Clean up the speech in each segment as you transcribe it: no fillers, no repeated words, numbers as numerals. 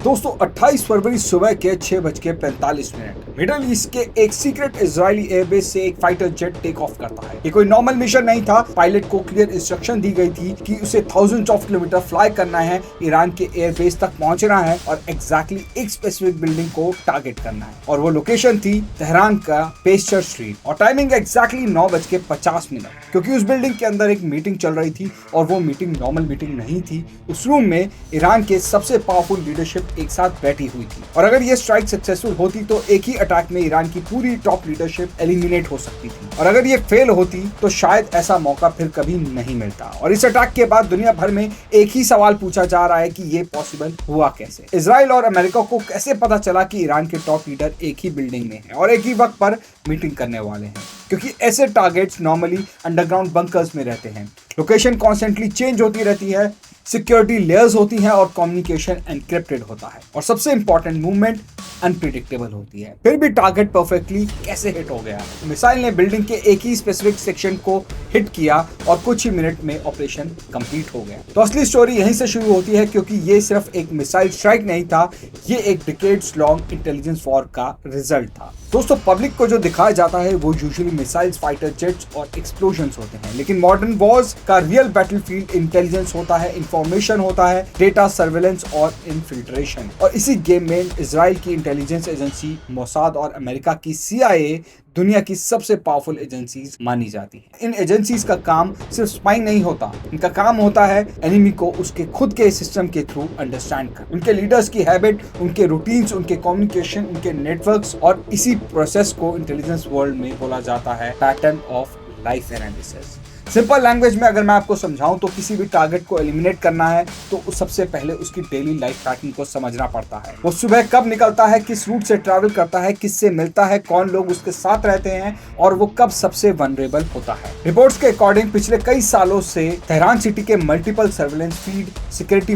दोस्तों 28 फरवरी सुबह के 6:45 मिडल ईस्ट के एक सीक्रेट इजरायली एयरबेस से एक फाइटर जेट टेक ऑफ करता है। ये कोई नॉर्मल मिशन नहीं था। पायलट को क्लियर इंस्ट्रक्शन दी गई थी कि उसे थाउजेंड्स ऑफ किलोमीटर फ्लाई करना है, ईरान के एयरबेस तक पहुंचना है और एग्जैक्टली एक स्पेसिफिक बिल्डिंग को टारगेट करना है। और वो लोकेशन थी तेहरान का पेस्टर स्ट्रीट और टाइमिंग एग्जैक्टली 9:50। क्योंकि उस बिल्डिंग के अंदर एक मीटिंग चल रही थी और वो मीटिंग नॉर्मल मीटिंग नहीं थी। उस रूम में ईरान के सबसे पावरफुल लीडरशिप एक साथ बैठी हुई थी और अगर ये स्ट्राइक सक्सेसफुल होती तो एक ही अटैक में ईरान की पूरी टॉप लीडरशिप एलिमिनेट हो सकती थी और अगर ये फेल होती तो शायद ऐसा मौका फिर कभी नहीं मिलता। और इस अटैक के बाद दुनिया भर में एक ही सवाल पूछा जा रहा है कि ये पॉसिबल हुआ कैसे। इजराइल और अमेरिका को कैसे पता चला कि ईरान के टॉप लीडर एक ही बिल्डिंग में है और एक ही वक्त पर मीटिंग करने वाले हैं, क्योंकि ऐसे टारगेट्स नॉर्मली अंडरग्राउंड बंकर्स में रहते हैं। लोकेशन कॉन्स्टेंटली चेंज होती रहती है, सिक्योरिटी लेयर्स होती हैं और कम्युनिकेशन एनक्रिप्टेड होता है और सबसे इंपॉर्टेंट मूवमेंट अनप्रिडिक्टेबल होती है। फिर भी टारगेट परफेक्टली कैसे हिट हो गया? मिसाइल ने बिल्डिंग के एक ही स्पेसिफिक सेक्शन को हिट किया और कुछ ही मिनट में ऑपरेशन कंप्लीट हो गया। तो असली स्टोरी यहीं से शुरू होती है, क्योंकि ये सिर्फ एक मिसाइल स्ट्राइक नहीं था, ये एक डिकेड्स लॉन्ग इंटेलिजेंस वॉर का रिजल्ट था। दोस्तों, पब्लिक को जो दिखाया जाता है वो यूजुअली मिसाइल्स, फाइटर जेट्स और एक्सप्लोजन्स होते हैं, लेकिन मॉडर्न वॉर्स का रियल बैटलफील्ड इंटेलिजेंस होता है, इंफॉर्मेशन होता है, डेटा सर्वेलेंस और इन्फिल्ट्रेशन। और इसी गेम में इजराइल की इंटेलिजेंस एजेंसी मोसाद और अमेरिका की CIA दुनिया की सबसे पावरफुल एजेंसीज मानी जाती हैं। इन एजेंसीज का काम सिर्फ स्पाइंग नहीं होता, इनका काम होता है एनिमी को उसके खुद के सिस्टम के थ्रू अंडरस्टैंड कर, उनके लीडर्स की हैबिट, उनके रूटीन्स, उनके कम्युनिकेशन, उनके नेटवर्क्स। और इसी प्रोसेस को इंटेलिजेंस वर्ल्ड में बोला जाता है pattern of life analysis. Simple language में अगर मैं आपको समझाऊं तो किसी भी टारगेट को एलिमिनेट करना है तो सबसे पहले उसकी डेली लाइफ पैटर्न को समझना पड़ता है। वो सुबह कब निकलता है, किस रूट से ट्रैवल करता है, किससे मिलता है, कौन लोग उसके साथ रहते हैं और वो कब सबसे वनरेबल होता है। रिपोर्ट्स के अकॉर्डिंग पिछले कई सालों से तेहरान सिटी के multiple surveillance feed secretly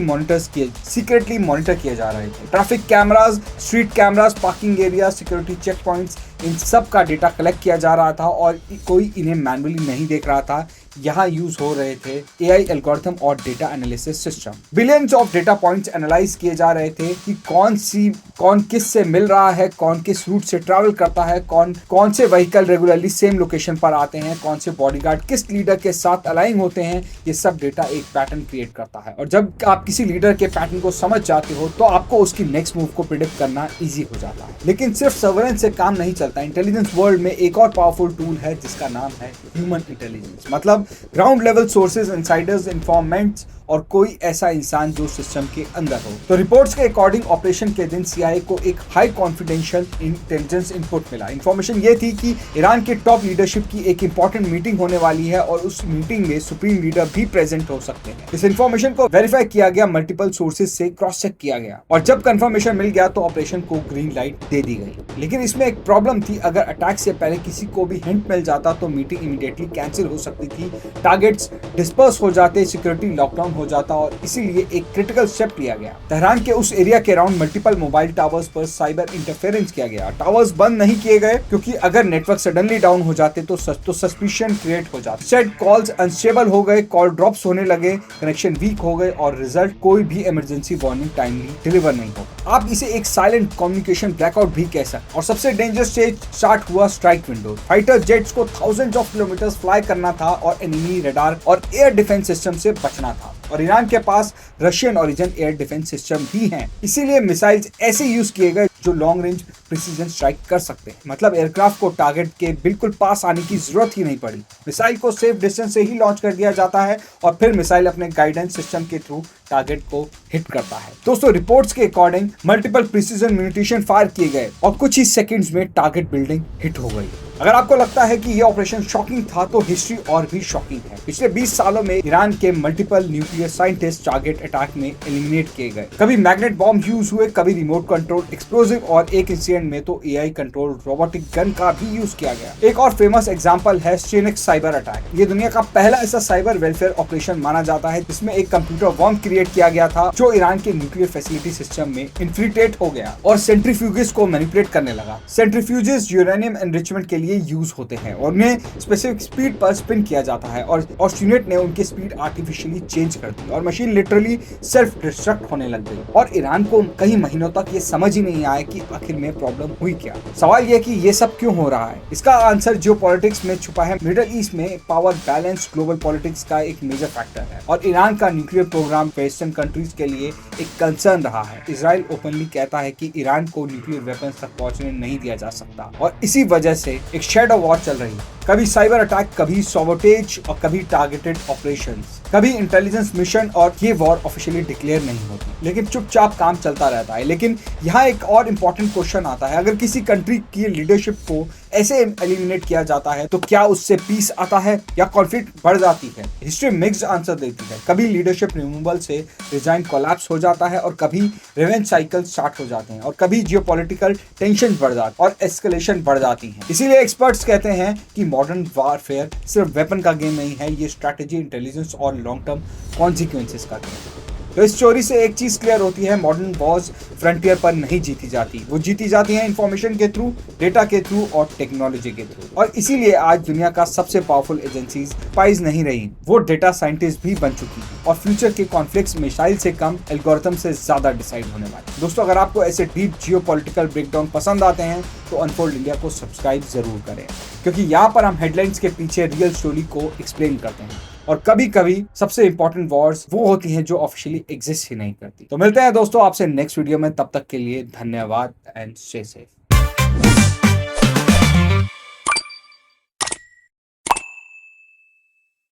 monitor किए जा रहे थे। Traffic cameras, street cameras, parking area, security check points, इन सब का डेटा कलेक्ट किया जा रहा था और कोई इन्हें मैन्युअली नहीं देख रहा था। यहाँ यूज हो रहे थे AI एल्गोरिथम और data analysis system. Billions of data points analyse किए जा रहे थे कि कौन किस से मिल रहा है, कौन किस रूट से ट्रैवल करता है, कौन से व्हीकल रेगुलरली सेम लोकेशन पर आते हैं, कौन से बॉडीगार्ड किस लीडर के साथ अलाइन होते हैं। ये सब डेटा एक पैटर्न क्रिएट करता है और जब आप किसी लीडर के पैटर्न को समझ जाते हो तो आपको उसकी नेक्स्ट मूव को प्रिडिक्ट करना ईजी हो जाता है। लेकिन सिर्फ सर्वेलेंस से काम नहीं चलता। इंटेलिजेंस वर्ल्ड में एक और पावरफुल टूल है जिसका नाम है ह्यूमन इंटेलिजेंस, मतलब ground level sources, Insiders, informants और कोई ऐसा इंसान जो सिस्टम के अंदर हो। तो रिपोर्ट्स के अकॉर्डिंग ऑपरेशन के दिन CIA को एक हाई कॉन्फिडेंशियल इंटेलिजेंस इनपुट मिला। इंफॉर्मेशन ये थी कि ईरान के टॉप लीडरशिप की एक इंपॉर्टेंट मीटिंग होने वाली है और उस मीटिंग में सुप्रीम लीडर भी प्रेजेंट हो सकते हैं। इस इंफॉर्मेशन को वेरीफाई किया गया, मल्टीपल सोर्सेज से क्रॉस चेक किया गया और जब कंफर्मेशन मिल गया तो ऑपरेशन को ग्रीन लाइट दे दी गई। लेकिन इसमें एक प्रॉब्लम थी, अगर अटैक से पहले किसी को भी हिंट मिल जाता तो मीटिंग इमीडिएटली कैंसिल हो सकती थी, टारगेट्स डिस्पर्स हो जाते, सिक्योरिटी लॉकडाउन हो जाता और इसीलिए एक क्रिटिकल स्टेप लिया गया। तेहरान के उस एरिया के अराउंड मल्टीपल मोबाइल टावर्स पर साइबर इंटरफेरेंस किया गया। टावर्स बंद नहीं किए गए क्योंकि अगर नेटवर्क सडनली डाउन हो जाते तो सस्पिशन क्रिएट हो जाता। सेट कॉल्स अनस्टेबल हो गए, कॉल ड्रॉप्स होने लगे, कनेक्शन वीक हो गए और रिजल्ट कोई भी इमरजेंसी वार्निंग टाइमली डिलीवर नहीं हो। आप इसे एक साइलेंट कम्युनिकेशन ब्लैकआउट भी कह सकते। और सबसे डेंजरस स्टेज स्टार्ट हुआ स्ट्राइक विंडो। फाइटर जेट्स को थाउजेंड्स ऑफ किलोमीटर्स फ्लाई करना था और एनिमी रडार और एयर डिफेंस सिस्टम से बचना था और ईरान के पास Russian origin air defence system भी हैं। इसीलिए मिसाइल्स ऐसे यूज किए गए जो लॉन्ग रेंज प्रिसीजन स्ट्राइक कर सकते हैं, मतलब एयरक्राफ्ट को टारगेट के बिल्कुल पास आने की जरूरत ही नहीं पड़ी। मिसाइल को सेफ डिस्टेंस से ही लॉन्च कर दिया जाता है और फिर मिसाइल अपने गाइडेंस सिस्टम के थ्रू टारगेट को हिट करता है। दोस्तों, रिपोर्ट्स के according multiple precision munition fire किए गए और कुछ ही सेकंड्स में टारगेट बिल्डिंग हिट हो गई। अगर आपको लगता है कि यह ऑपरेशन शॉकिंग था तो हिस्ट्री और भी शॉकिंग है। पिछले 20 सालों में ईरान के multiple nuclear scientist target attack में एलिमिनेट किए गए। कभी मैग्नेट बॉम्ब यूज हुए, कभी रिमोट कंट्रोल एक्सप्लोजिव और एक इंसिडेंट में तो AI कंट्रोल रोबोटिक गन का भी यूज किया गया। एक और फेमस एग्जांपल है स्ट्रेनिक्स साइबर अटैक। ये दुनिया का पहला ऐसा साइबर वेलफेयर ऑपरेशन माना जाता है जिसमें एक कंप्यूटर वर्म क्रिएट किया गया था जो ईरान के न्यूक्लियर फैसिलिटी सिस्टम में इन्फिल्ट्रेट हो गया और सेंट्रीफ्यूजेस को मैनिपुलेट करने लगा। सेंट्रीफ्यूजेस यूरेनियम एनरिचमेंट के लिए यूज होते हैं और उन्हें स्पेसिफिक स्पीड पर स्पिन किया जाता है और ऑस्ट्रोनेट ने उनकी स्पीड आर्टिफिशियली चेंज कर दी और मशीन लिटरली सेल्फ डिस्ट्रक्ट होने लग गई और ईरान को कई महीनों तक ये समझ ही नहीं आया कि आखिर में प्रॉब्लम हुई क्या। सवाल यह कि ये सब क्यों हो रहा है, इसका आंसर जियोपॉलिटिक्स में छुपा है। मिडिल ईस्ट में पावर बैलेंस ग्लोबल पॉलिटिक्स का एक मेजर फैक्टर है और ईरान का न्यूक्लियर प्रोग्राम वेस्टर्न कंट्रीज के लिए एक कंसर्न रहा है। इजराइल ओपनली कहता है कि ईरान को न्यूक्लियर वेपन्स तक पहुंचने नहीं दिया जा सकता और इसी वजह से एक शैडो वॉर चल रही है। कभी साइबर अटैक, कभी सॉबोटेज और कभी टारगेटेड ऑपरेशंस, कभी इंटेलिजेंस मिशन और ये वॉर ऑफिशियली डिक्लेयर नहीं होती लेकिन चुपचाप काम चलता रहता है। लेकिन यहाँ एक और इम्पोर्टेंट क्वेश्चन आता है, अगर किसी कंट्री की लीडरशिप को ऐसे एलिमिनेट किया जाता है तो क्या उससे पीस आता है या कॉन्फ्लिक्ट बढ़ जाती है? हिस्ट्री मिक्स्ड आंसर देती है। कभी लीडरशिप रिमूवल से रिजाइन कोलैप्स हो जाता है और कभी रिवेंज साइकिल स्टार्ट हो जाते हैं और कभी जियोपॉलिटिकल टेंशन बढ़ जाती और एस्केलेशन बढ़ जाती है। इसीलिए एक्सपर्ट्स कहते हैं कि मॉडर्न वॉरफेयर सिर्फ वेपन का गेम नहीं है, ये स्ट्रैटेजी, इंटेलिजेंस और लॉन्ग टर्म कॉन्सिक्वेंसेस का गेम है। तो इस स्टोरी से एक चीज क्लियर होती है, मॉडर्न वॉर्स फ्रंटियर पर नहीं जीती जाती, वो जीती जाती हैं इंफॉर्मेशन के थ्रू, डेटा के थ्रू और टेक्नोलॉजी के थ्रू। और इसीलिए आज दुनिया का सबसे पावरफुल एजेंसीज स्पाइज नहीं रही, वो डेटा साइंटिस्ट भी बन चुकी हैं और फ्यूचर के कॉन्फ्लिक्ट्स मिसाइल से कम, एल्गोरिथम से ज्यादा डिसाइड होने वाले। दोस्तों, अगर आपको ऐसे डीप जियोपॉलिटिकल ब्रेकडाउन पसंद आते हैं तो अनफोल्ड इंडिया को सब्सक्राइब जरूर करें, क्योंकि यहाँ पर हम हेडलाइंस के पीछे रियल स्टोरी को एक्सप्लेन करते हैं और कभी कभी सबसे इंपॉर्टेंट वॉर्स वो होती हैं जो ऑफिशियली एग्जिस्ट ही नहीं करती। तो मिलते हैं दोस्तों आपसे नेक्स्ट वीडियो में, तब तक के लिए धन्यवाद एंड स्टे सेफ।